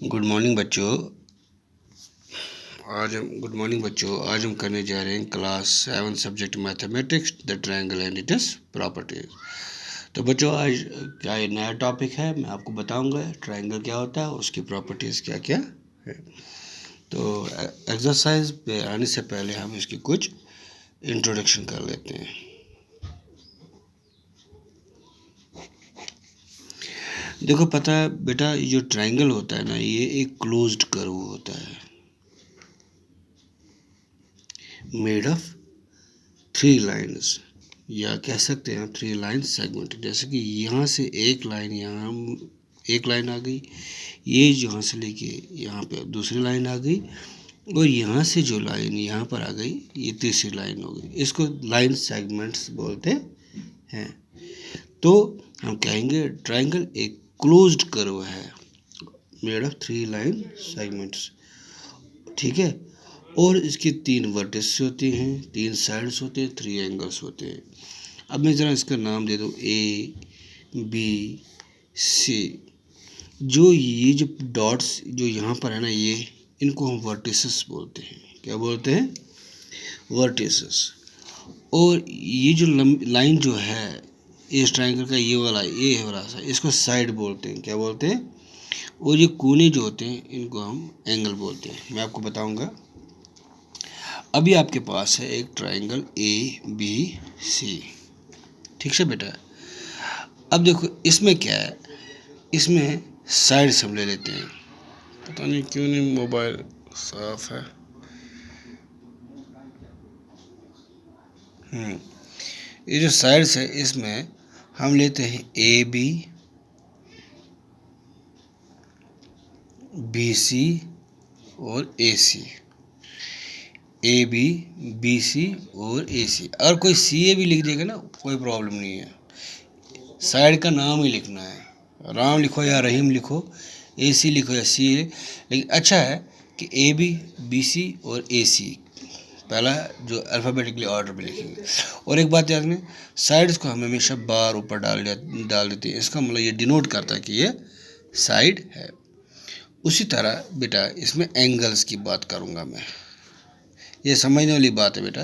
Good morning बच्चों। आज हम करने जा रहे हैं class 7 subject mathematics the triangle and its properties. तो बच्चों आज क्या ये नया टॉपिक है, मैं आपको बताऊंगा ट्रायंगल क्या होता है और उसकी प्रॉपर्टीज़ क्या क्या है। तो एक्सरसाइज पे आने से पहले हम इसकी कुछ इंट्रोडक्शन कर लेते हैं। देखो पता है बेटा, ये जो ट्रायंगल होता है ना, ये एक क्लोज्ड कर्व होता है मेड ऑफ 3 लाइन्स, या कह सकते हैं 3 लाइन सेगमेंट। जैसे कि यहाँ से एक लाइन, यहाँ एक लाइन आ गई, ये यहाँ से लेके यहाँ पे दूसरी लाइन आ गई, और यहाँ से जो लाइन यहाँ पर आ गई ये तीसरी लाइन हो गई। इसको लाइन सेगमेंट्स बोलते हैं। तो हम कहेंगे ट्रायंगल एक क्लोज्ड कर्व है मेड ऑफ 3 लाइन सेगमेंट्स, ठीक है। और इसके 3 वर्टिस होते हैं, 3 साइड्स होते हैं, 3 एंगल्स होते हैं। अब मैं ज़रा इसका नाम दे दूँ ए बी सी। जो ये जो डॉट्स जो यहाँ पर है ना, ये इनको हम वर्टिसेस बोलते हैं। क्या बोलते हैं? वर्टिसेस। और ये जो लाइन जो है इस ट्रायंगल का, ये वाला सा, इसको साइड बोलते हैं। क्या बोलते हैं? और ये कोने जो होते हैं इनको हम एंगल बोलते हैं। मैं आपको बताऊंगा। अभी आपके पास है एक ट्रायंगल ए बी सी, ठीक है बेटा। अब देखो इसमें क्या है, इसमें साइड्स हम ले लेते हैं। पता नहीं क्यों नहीं मोबाइल साफ है। ये जो साइड्स है इसमें हम लेते हैं ए बी बी सी और ए सी। ए बी बी सी और ए सी। अगर कोई सी ए भी लिख देगा ना, कोई प्रॉब्लम नहीं है, साइड का नाम ही लिखना है। राम लिखो या रहीम लिखो, ए सी लिखो या सी ए। लेकिन अच्छा है कि ए बी बी सी और ए सी पहला जो अल्फ़ाबेटिकली ऑर्डर में लिखेंगे। और एक बात याद रखना, साइड्स को हम हमेशा बार ऊपर डाल देते हैं। इसका मतलब ये डिनोट करता है कि ये साइड है। उसी तरह बेटा इसमें एंगल्स की बात करूँगा मैं, ये समझने वाली बात है बेटा।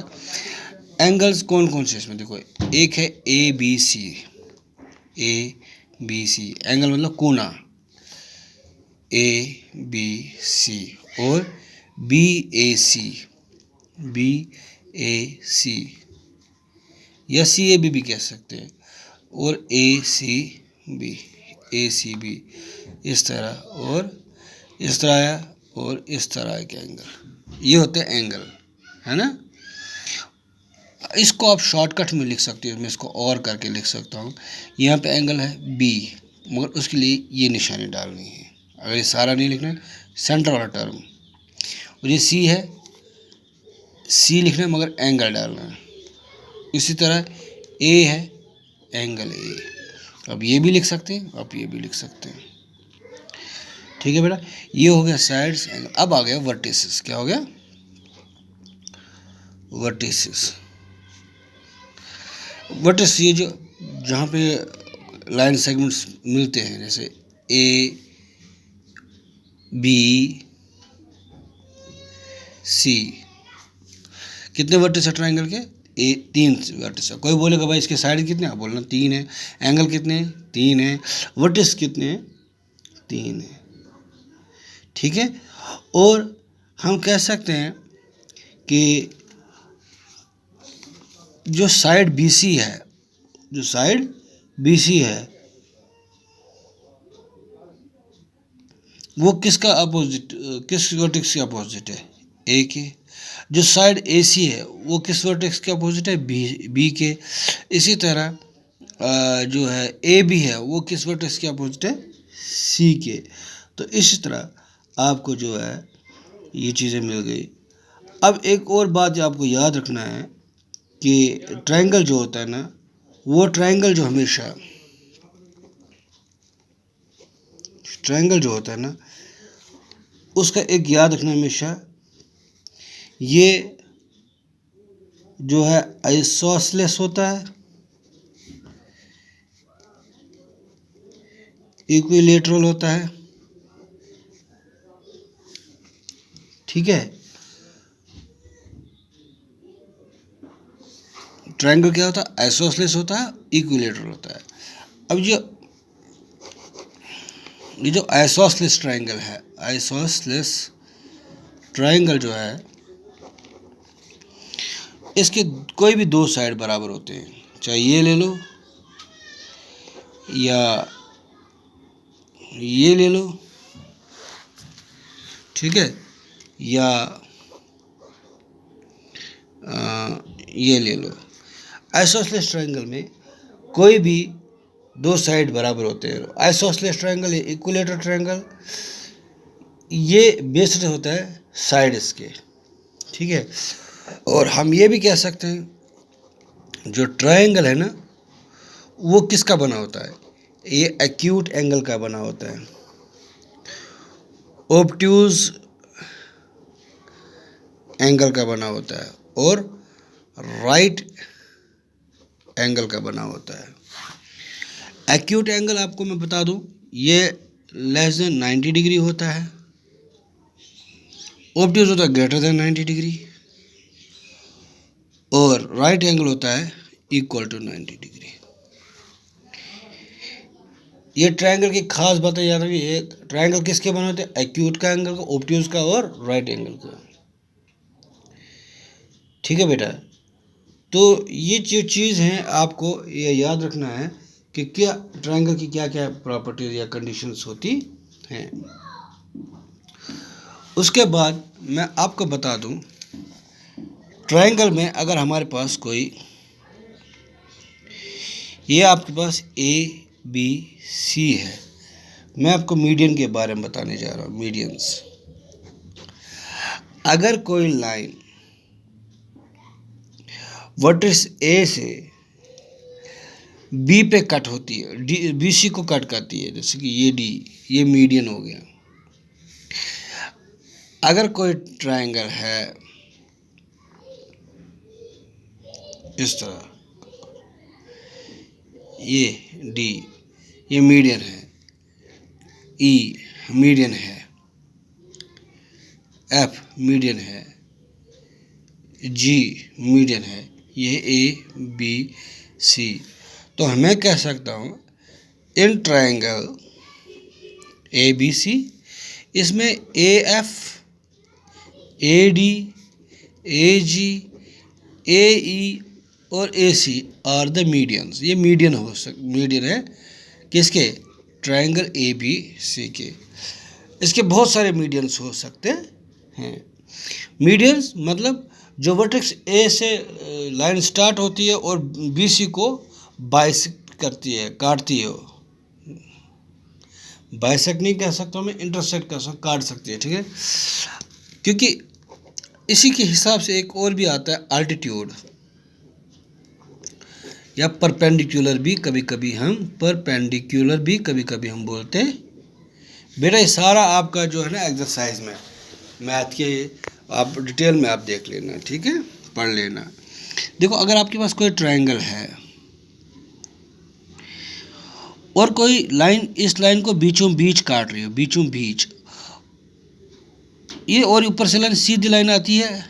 एंगल्स कौन कौन से इसमें देखो, एक है A B C. A B C angle मतलब कोना, ए बी सी। और बी ए सी, बी ए सी, या सी ए बी कह सकते हैं। और ए सी बी, ए सी बी, इस तरह और इस तरह आया, और इस तरह के एंगल, ये होते हैं एंगल, है ना। इसको आप शॉर्टकट में लिख सकते हो, मैं इसको और करके लिख सकता हूँ। यहाँ पे एंगल है बी, मगर उसके लिए ये निशानी डालनी है। अगर ये सारा नहीं लिखना है, सेंटर वाला टर्म। और ये सी है, सी लिखना है मगर एंगल डालना है। इसी तरह ए है, एंगल ए। अब ये भी लिख सकते हैं, आप ये भी लिख सकते हैं, ठीक है बेटा। ये हो गया साइड्स एंगल। अब आ गया वर्टिसेस। क्या हो गया? वर्टिसेस। वर्टिस ये जो जहाँ पे लाइन सेगमेंट्स मिलते हैं, जैसे ए बी सी, कितने वर्टिस है ट्रायंगल के? 3 वर्टिस है। कोई बोलेगा भाई इसके साइड कितने, आप बोलना 3 है। एंगल कितने हैं? 3 है। वर्टिस कितने हैं? 3 है, ठीक है। और हम कह सकते हैं कि जो साइड बी सी है, जो साइड बी सी है वो किसका अपोजिट, किस वर्टेक्स के अपोजिट है? ए के। जो साइड ए सी है वो किस वर्टेक्स के अपोजिट है? बी के। इसी तरह जो है ए बी है वो किस वर्टेक्स के अपोजिट है? सी के। तो इसी तरह आपको जो है ये चीज़ें मिल गई। अब एक और बात जो आपको याद रखना है कि ट्रायंगल जो होता है ना, वो ट्रायंगल जो हमेशा ट्रायंगल जो होता है ना, उसका एक याद रखना हमेशा, ये जो है आइसोसेलेस होता है, इक्विलेटरल होता है, ठीक है। ट्रायंगल क्या होता है? आइसोसेलेस होता है, इक्विलेटरल होता है। अब ये जो आइसोसेलेस ट्रायंगल है, आइसोसेलेस ट्रायंगल जो है, इसके कोई भी दो साइड बराबर होते हैं, चाहे ये ले लो या ये ले लो, ठीक है, या ये ले लो। आइसोसेलेस ट्रायंगल में कोई भी दो साइड बराबर होते हैं। आइसोसेलेस ट्रायंगल या इक्विलेटरल ट्रायंगल, ये बेस्ड होता है साइड इसके, ठीक है। और हम ये भी कह सकते हैं जो ट्रायंगल है ना, वो किसका बना होता है? ये एक्यूट एंगल का बना होता है, ऑब्ट्यूज एंगल का बना होता है, और राइट एंगल का बना होता है। एक्यूट एंगल आपको मैं बता दूं, ये लेस देन 90 डिग्री होता है, ऑब्ट्यूज होता है ग्रेटर देन 90 डिग्री, और राइट एंगल होता है इक्वल टू 90 डिग्री। ये ट्रायंगल की खास बात याद रखिए, ये ट्रायंगल किसके बने होते हैं? एक्यूट का एंगल का, ऑब्ट्यूज का और राइट एंगल का, ठीक है बेटा। तो ये जो चीज़ है आपको ये याद रखना है कि क्या ट्रायंगल की क्या क्या प्रॉपर्टीज या कंडीशंस होती हैं। उसके बाद मैं आपको बता दूं, ट्रायंगल में अगर हमारे पास कोई, ये आपके पास ए बी सी है, मैं आपको मीडियन के बारे में बताने जा रहा हूँ। मीडियंस, अगर कोई लाइन वर्टेक्स ए से बी पे कट होती है, डी बी सी को कट करती है, जैसे कि ये डी, ये मीडियन हो गया। अगर कोई ट्रायंगल है इस तरह, ये डी, ये मीडियन है, ई मीडियन है, एफ मीडियन है, जी मीडियन है, ये ए बी सी, तो मैं कह सकता हूँ इन ट्रायंगल ए बी सी, इसमें ए एफ, ए डी, ए जी, ए ई और ए सी आर द मीडियंस। ये मीडियन है किसके? ट्रायंगल ए बी सी के। इसके बहुत सारे मीडियंस हो सकते हैं। मीडियंस मतलब जो वर्टेक्स ए से लाइन स्टार्ट होती है और बी सी को बाइसेक्ट करती है, काटती है। बाइसेक्ट नहीं कह सकता मैं, इंटरसेक्ट कर सकता, काट सकती है, ठीक है। क्योंकि इसी के हिसाब से एक और भी आता है अल्टीट्यूड या परपेंडिकुलर भी कभी कभी हम बोलते हैं। बेटा ये सारा आपका जो है ना एक्सरसाइज में मैथ के आप डिटेल में आप देख लेना, ठीक है, पढ़ लेना। देखो अगर आपके पास कोई ट्रायंगल है और कोई लाइन इस लाइन को बीचों बीच काट रही हो, बीचों बीच, ये और ऊपर से लाइन सीधी लाइन आती है,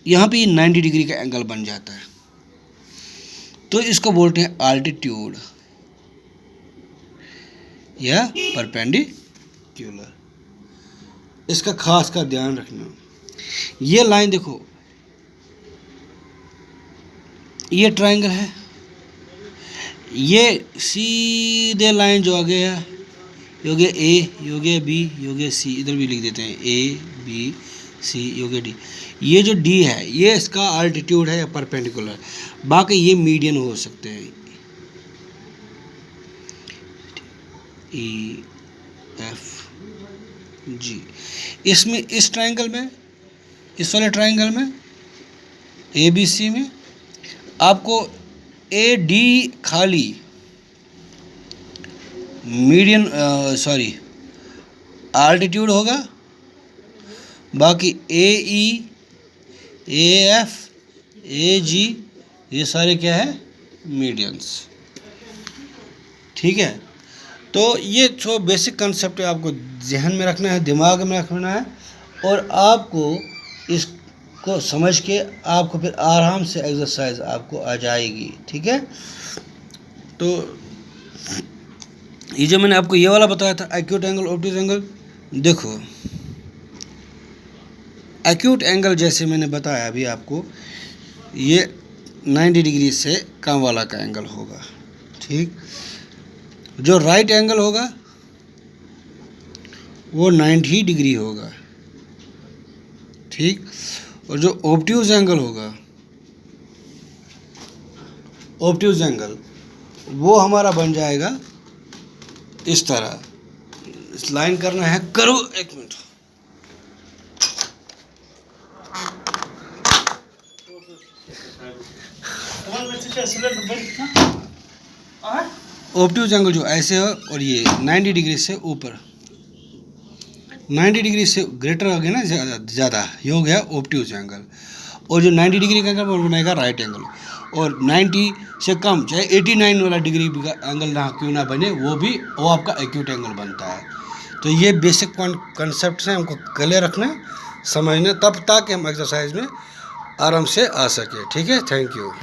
यहाँ पे ये 90 डिग्री का एंगल बन जाता है, तो इसको बोलते हैं अल्टीट्यूड या परपेंडिकुलर। इसका खास का ध्यान रखना। ये लाइन देखो, ये ट्रायंगल है, ये सीधे लाइन जो आगे है, ये हो गया ए, ये हो गया बी, ये हो गया सी, इधर भी लिख देते हैं ए बी सी, ये हो गया डी। ये जो डी है ये इसका अल्टीट्यूड है या परपेंडिकुलर, बाकी ये मीडियन हो सकते हैं, ई एफ जी। इसमें इस ट्रायंगल में, इस वाले ट्रायंगल में ए बी सी में आपको ए डी खाली मीडियन अल्टीट्यूड होगा, बाकी ए ई, ए एफ, ए जी, ये सारे क्या है? मीडियंस, ठीक है। तो ये जो बेसिक कंसेप्ट है आपको जहन में रखना है, दिमाग में रखना है, और आपको इसको समझ के आपको फिर आराम से एक्सरसाइज आपको आ जाएगी। ठीक है, तो ये जो मैंने आपको ये वाला बताया था एक्यूट एंगल ऑब्ट्यूज एंगल, देखो एक्यूट एंगल जैसे मैंने बताया अभी आपको, ये 90 डिग्री से कम वाला का एंगल होगा। ठीक, जो राइट एंगल होगा वो 90 डिग्री होगा। ठीक, और जो ऑब्ट्यूज एंगल होगा, ऑब्ट्यूज एंगल वो हमारा बन जाएगा इस तरह। इस लाइन करना है, करो 1 मिनट। ऑब्ट्यूज एंगल जो ऐसे हो और ये 90 डिग्री से ऊपर, 90 डिग्री से ग्रेटर हो गया ना, ज़्यादा ये हो गया ऑब्ट्यूज एंगल। और जो 90 डिग्री का एंगल वो बनेगा राइट एंगल। और 90 से कम चाहे 89 वाला डिग्री का एंगल ना क्यों ना बने, वो आपका एक्यूट एंगल बनता है। तो ये बेसिक पॉइंट कंसेप्ट है, हमको क्लियर रखना, समझना, तब ताकि हम एक्सरसाइज में आराम से आ सके। ठीक है, थैंक यू।